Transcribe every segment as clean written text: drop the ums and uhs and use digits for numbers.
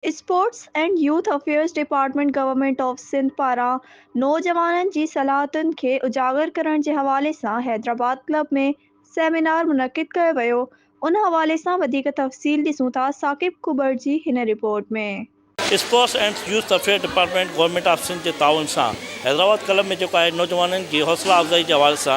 Sports and youth affairs department government of Sindh पारां नौजवाननि जी सलाहियतुनि खे उजागर करण जे हवाले सां हैदराबाद क्लब में सेमिनार मुनक़िद कयो वियो। उन हवाले सां वधीक तफ़सील ॾिसूं था साकिब कुबर जी हिन रिपोर्ट में। Sports and youth affair department government of Sindh के ताउन से हैदराबाद क्लब में जो है नौजवानों की हौसला अफ़जाई के हवाले से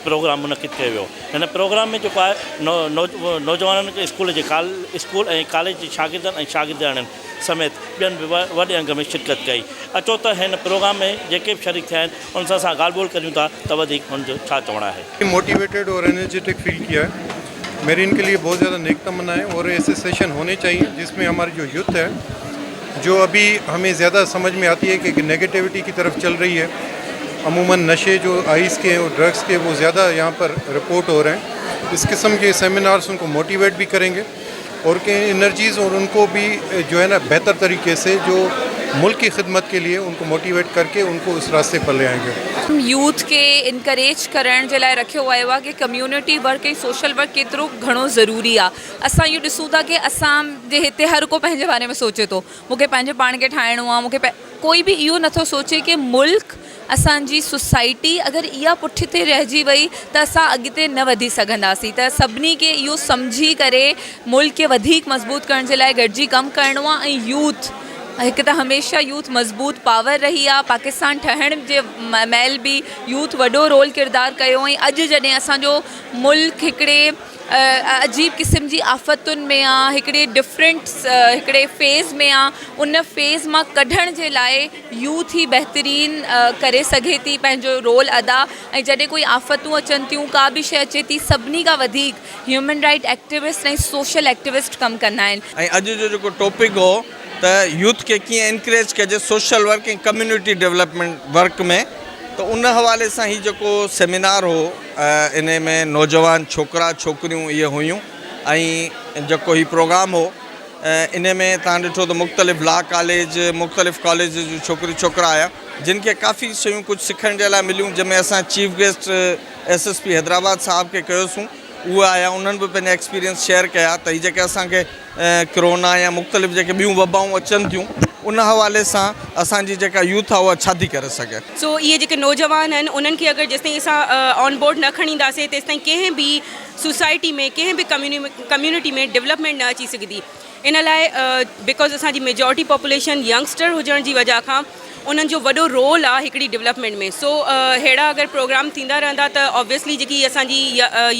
प्रोग्राम मुनक़िद किया वियो। इन प्रोग्राम में जो है नौजवानों के स्कूल और कॉलेज के शागिर्दनि समेत बियन वडे अंग में शिरकत कई। अचो तो इन प्रोग्राम में जेके भी शरीक थे उन से गाल बोल करूँ था तो उनको छा चवना है। मोटिवेटेड और एनर्जेटिक फील किया है। मेरी इनके लिए बहुत ज़्यादा नेक तमन्ना है और ऐसे सेशन होने चाहिए जिसमें हमारी जो यूथ है, जो अभी हमें ज़्यादा समझ में आती है कि नेगेटिविटी की तरफ चल रही है। अमूमन नशे जो आइस के और ड्रग्स के वो ज़्यादा यहाँ पर रिपोर्ट हो रहे हैं। इस किस्म के सेमिनार्स उनको मोटिवेट भी करेंगे और के एनर्जीज़ और उनको भी जो है ना बेहतर तरीके से जो मुल्क की खिदमत के लिए उनको मोटिवेट करके उनको उस रास्ते पर ले आएंगे। यूथ के इनकरेज करण जे लाइ रखियो वियो आहे कि कम्यूनिटी वर्क ऐं सोशल वर्क केतिरो घणो ज़रूरी आहे। असां इहो ॾिसूं था कि असांजे हिते हर को पंहिंजे बारे में सोचे थो, मूंखे पंहिंजे पाण खे ठाहिणो आहे, मूंखे कोई बि इहो नथो सोचे कि मुल्क असांजी सोसाइटी अगरि इहा पुठिते रहिजी वई त असां अॻिते न वधी सघंदासीं। त सभिनी खे इहो सम्झी करे मुल्क खे वधीक मज़बूत करण जे लाइ गॾिजी कमु करिणो आहे। ऐं यूथ हिकु त हमेशह यूथ मज़बूत पावर रही आहे। पाकिस्तान ठहण जे महिल बि यूथ वॾो रोल किरदारु कयो। ऐं अॼु जॾहिं असांजो मुल्क हिकिड़े अजीब क़िस्म जी आफ़तुनि में आहे, हिकिड़े हिकिड़े फ़ेज़ में आहे, उन फ़ेज़ मां कढण जे लाइ यूथ ई बहितरीन करे सघे थी पंहिंजो रोल अदा। ऐं जॾहिं कोई आफ़तूं अचनि थियूं, का बि शइ अचे थी, सभिनी खां वधीक ह्यूमन राइट एक्टिविस्ट ऐं सोशल एक्टिविस्ट कमु कंदा आहिनि। ऐं अॼु जो जेको टॉपिक हो त यूथ के कीअं इनकरेज कजे सोशल वर्क ऐं कम्यूनिटी डेवलपमेंट वर्क में, तो उन हवाले से ही जो सेमिनार हो इन में नौजवान छोकरा छोकरियों ये हुयूं। ऐं जेको ही प्रोग्राम हो इन में तव्हां ॾिठो तो मुख़्तलिफ़ लॉ कॉलेज मुख़्तलिफ़ कॉलेज जो छोकरी छोकरा आया जिनके काफ़ी शयूं कुछ सीखण जे लाइ मिलियूं। जंहिंमें असां चीफ गेस्ट SSP हैदराबाद साहब के कयोसीं, उहे आया, उन्हनि बि पंहिंजा एक्सपीरियंस शेयर कया त हीअ जेके असांखे कोरोना या मुख़्तलिफ़ जेके ॿियूं वबाऊं अचनि थियूं उन हवाले सां असांजी जेका यूथ आहे उहा छा थी करे सघे। सो इहे जेके नौजवान आहिनि उन्हनि खे अगरि जेसिताईं असां ऑन बोर्ड न खणी ईंदासीं तेसिताईं कंहिं बि सोसाइटी में कंहिं बि कम्यूनिटी में डेवलपमेंट न अची सघंदी। इन लाइ बिकॉज़ असांजी मेजॉरिटी पॉपुलेशन यंगस्टर हुजण जी वजह खां उन्हनि जो वॾो रोल आहे हिकिड़ी डेवलपमेंट में। सो अहिड़ा अगरि प्रोग्राम थींदा रहंदा त ऑब्वियसली जेकी असांजी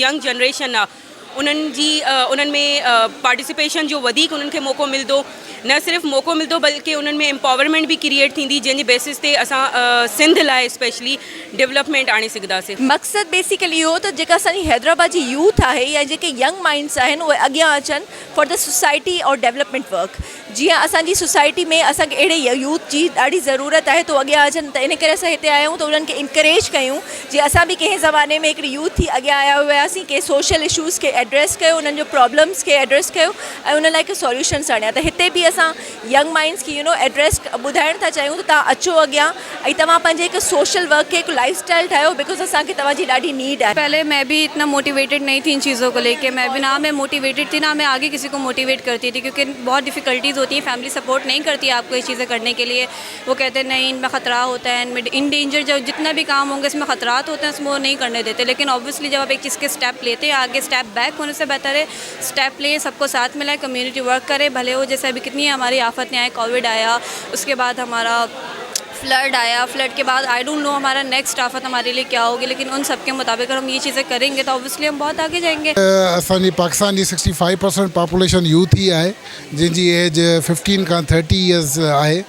यंग जनरेशन आहे उन्हनि में पार्टिसिपेशन जो वधीक उन्हनि खे मौक़ो मिलंदो। न सिर्फ़ु मौक़ो मिलंदो बल्कि उन्हनि में एम्पावरमेंट भी क्रिएट थींदी, जंहिंजे बेसिस ते असां सिंध लाइ स्पेशली डेवलपमेंट आणे सघंदासीं। मक़सदु बेसिकली इहो त जेका असांजी हैदराबाद जी यूथ आहे या जेके यंग माइंड्स आहिनि उहे अॻियां अचनि फॉर द सोसाइटी और डेवलपमेंट वर्क। जीअं असांजी सोसाइटी में असांखे अहिड़े यूथ जी ॾाढी ज़रूरत आहे तो अॻियां अचनि, त इन करे असां हिते आया आहियूं त उन्हनि खे इंकरेज कयूं। जीअं असां बि कंहिं ज़माने में हिकिड़ी यूथ थी अॻियां आया हुआसीं कि सोशल इशूज़ खे एड्रेस कयो, उन्हनि जो प्रॉब्लम्स खे एड्रेस कयो ऐं उन लाइ हिकु सॉल्यूशन्स आणिया। त हिते बि असां यंग माइंड्स खे एड्रेस ॿुधाइण था चाहियूं त तव्हां अचो अॻियां ऐं तव्हां पंहिंजे हिकु सोशल वर्क खे हिकु लाइफ स्टाइल ठाहियो, बिकॉज असांखे तव्हांजी ॾाढी नीड है। पहले मैं भी इतना मोटिवेटेड नहीं थी इन चीज़ों को लेके, मैं मोटिवेटेड थी ना मैं आगे किसी को मोटिवेट करती थी, क्योंकि बहुत डिफ़िकल्टीज़ होती हैं, फैमिली सपोर्ट नहीं करती है आपको ये चीज़ें करने के लिए। वो कहते हैं नहीं इनमें ख़तरा होता है, इनमें इन डेंजर जो जितना भी काम होंगे इसमें ख़तरात होते हैं, इसमें वो नहीं करने देते। लेकिन ऑब्वियसली जब आप एक चीज़ के स्टेप लेते हैं आगे स्टेप बैक होने से बेहतर है स्टेप ले, सबको साथ मिलाए, कम्युनिटी वर्क करे। भले वो जैसे अभी कितनी हमारी आफतें आए, कोविड आया, उसके बाद हमारा फ्लड आया, फ्लड के बाद आई डोंट नो हमारा नेक्स्ट आफत हमारे लिए क्या होगी, लेकिन उन सब के मुताबिक अगर हम ये चीज़ें करेंगे तो ऑब्वियसली हम बहुत आगे जाएंगे। असांजी पाकिस्तान जी 65% पॉपुलेशन यूथ ही आहे, जिनकी एज 15 खां 30 ईयर्स आहे।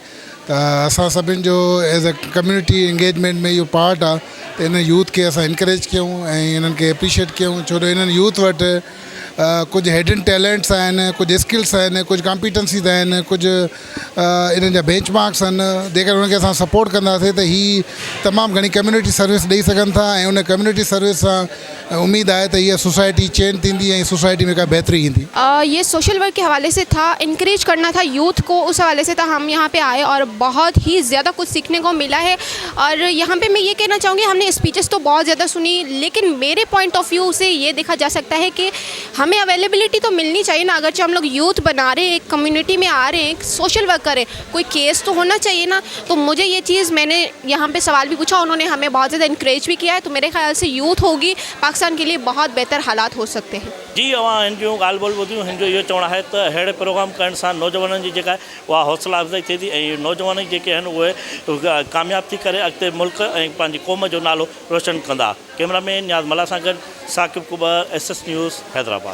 त असां सभिनि जो एज अ कम्युनिटी इंगेजमेंट में इहो पार्ट आहे त इन यूथ खे असां इनकरेज कयूं ऐं इन्हनि खे एप्रिशिएट कयूं, छो जो इन्हनि यूथ वटि कुछ हिडन टैलेंट्स आहिनि, कुछ स्किल्स आहिनि, कुछ कॉम्पिटेंसीज़ आहिनि, कुछ इन्हनि जा बेंचमार्क्स आहिनि। जेकर उनखे असां सपोर्ट कंदासीं त ही तमामु घणी कम्युनिटी सर्विस ॾेई सघनि था ऐं उन कम्युनिटी सर्विस सां उम्मीद है तो ये सोसाइटी चेंज थी है, सोसाइटी में का बेहतरी थी। ये सोशल वर्क के हवाले से था, इनक्रेज करना था यूथ को, उस हवाले से था हम यहाँ पे आए और बहुत ही ज़्यादा कुछ सीखने को मिला है। और यहाँ पे मैं ये कहना चाहूँगी हमने स्पीचेस तो बहुत ज़्यादा सुनी, लेकिन मेरे पॉइंट ऑफ व्यू से ये देखा जा सकता है कि हमें हमें अवेलेबिलिटी तो मिलनी चाहिए ना। अगर हम लोग यूथ बना रहे हैं, एक कम्युनिटी में आ रहे हैं, एक सोशल वर्क कर रहे हैं, कोई केस तो होना चाहिए ना। तो मुझे ये चीज़, मैंने यहाँ पे सवाल भी पूछा, उन्होंने हमें बहुत ज़्यादा इंकरेज भी किया है। तो मेरे ख्याल से यूथ होगी पाकिस्तान के लिए बहुत बेहतर हालात हो सकते हैं। जी अवां हिन जूं ॻाल्हि ॿोल ॿुधियूं। हिन जो इहो चवणु आहे त अहिड़े प्रोग्राम करण सां नौजवाननि जी जेका आहे उहा हौसला अफ़ज़ाई थिए थी ऐं नौजवान जेके आहिनि उहे कामयाब थी करे अॻिते मुल्क ऐं पंहिंजी क़ौम जो नालो रोशन कंदा। कैमरामैन नियाज़ मला सां गॾु साकिब कुबर, SS न्यूज़, हैदराबाद।